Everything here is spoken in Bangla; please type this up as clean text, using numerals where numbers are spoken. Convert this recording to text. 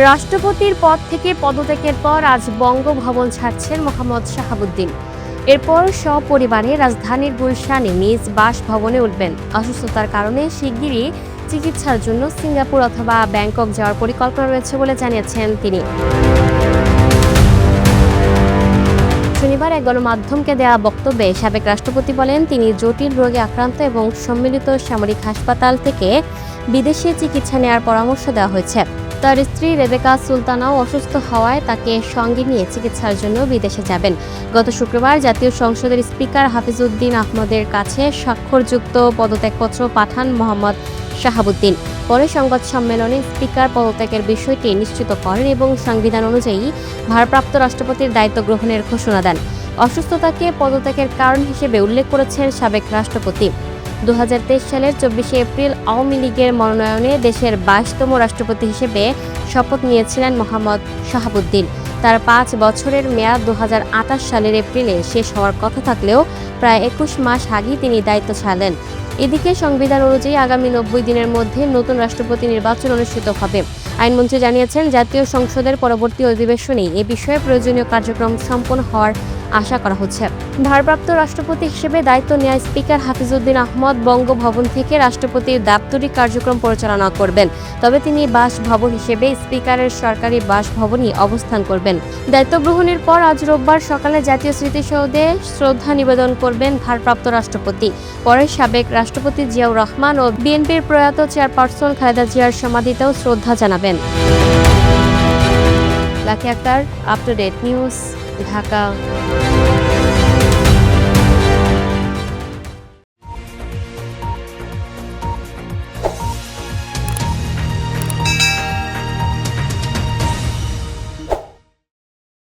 রাষ্ট্রপতির পদ থেকে পদত্যাগের পর আজ বঙ্গভবন ছাড়ছেন মোহাম্মদ শাহাবুদ্দিন। এরপর সপরিবারে রাজধানীর গুলশানে নিজ বাসভবনে উঠবেন। অসুস্থতার কারণে শিগগিরই চিকিৎসার জন্য সিঙ্গাপুর অথবা ব্যাংকক যাওয়ার পরিকল্পনা রয়েছে বলে জানিয়েছেন তিনি। শনিবার এক গণমাধ্যমকে দেওয়া বক্তব্যে সাবেক রাষ্ট্রপতি বলেন, তিনি জটিল রোগে আক্রান্ত এবং সম্মিলিত সামরিক হাসপাতাল থেকে বিদেশে চিকিৎসা নেওয়ার পরামর্শ দেওয়া হয়েছে। তার স্ত্রী রেবেকা সুলতানাও অসুস্থ হওয়ায় তাকে সঙ্গে নিয়ে চিকিৎসার জন্য বিদেশে যাবেন। গত শুক্রবার জাতীয় সংসদের স্পিকার হাফিজউদ্দিন আহমদের কাছে স্বাক্ষরযুক্ত পদত্যাগপত্র পাঠান মোহাম্মদ শাহাবুদ্দিন। পরে সংবাদ সম্মেলনে স্পিকার পদত্যাগের বিষয়টি নিশ্চিত করেন এবং সংবিধান অনুযায়ী ভারপ্রাপ্ত রাষ্ট্রপতির দায়িত্ব গ্রহণের ঘোষণা দেন। অসুস্থতাকে পদত্যাগের কারণ হিসেবে উল্লেখ করেছেন সাবেক রাষ্ট্রপতি। 2023 সালের 24শে এপ্রিল আওয়ামী লীগের মনোনয়নে দেশের 22তম রাষ্ট্রপতি হিসেবে শপথ নিয়েছিলেন মোহাম্মদ শাহাবুদ্দিন। তার 5 বছরের মেয়াদ 2028 সালের এপ্রিলে শেষ হওয়ার কথা থাকলেও প্রায় 21 মাস আগেই তিনি দায়িত্ব ছাড়লেন। এদিকে সংবিধান অনুযায়ী আগামী 90 দিনের মধ্যে নতুন রাষ্ট্রপতি নির্বাচন অনুষ্ঠিত হবে। আইনমন্ত্রী জানিয়েছেন, জাতীয় সংসদের পরবর্তী অধিবেশনেই এ বিষয়ে প্রয়োজনীয় কার্যক্রম সম্পন্ন হওয়ার আশা করা হচ্ছে। ভারপ্রাপ্ত রাষ্ট্রপতি হিসেবে দায়িত্ব নেওয়া স্পিকার হাফিজউদ্দিন আহমদ বঙ্গভবন থেকে রাষ্ট্রপতির দাপ্তরিক কার্যক্রম পরিচালনা করবেন। তবে তিনি বাসভবন হিসেবে স্পিকারের সরকারি বাসভবনই অবস্থান করবেন। দায়িত্ব গ্রহণের পর আজ রোববার সকালে জাতীয় স্মৃতিসৌধে শ্রদ্ধা নিবেদন করবেন ভারপ্রাপ্ত রাষ্ট্রপতি। পরে সাবেক রাষ্ট্রপতি জিয়াউর রহমান ও বিএনপির প্রয়াত চেয়ারপারসন খালেদা জিয়ার সমাধিতেও শ্রদ্ধা জানাবেন। Lucky Akter, up to date news, Dhaka.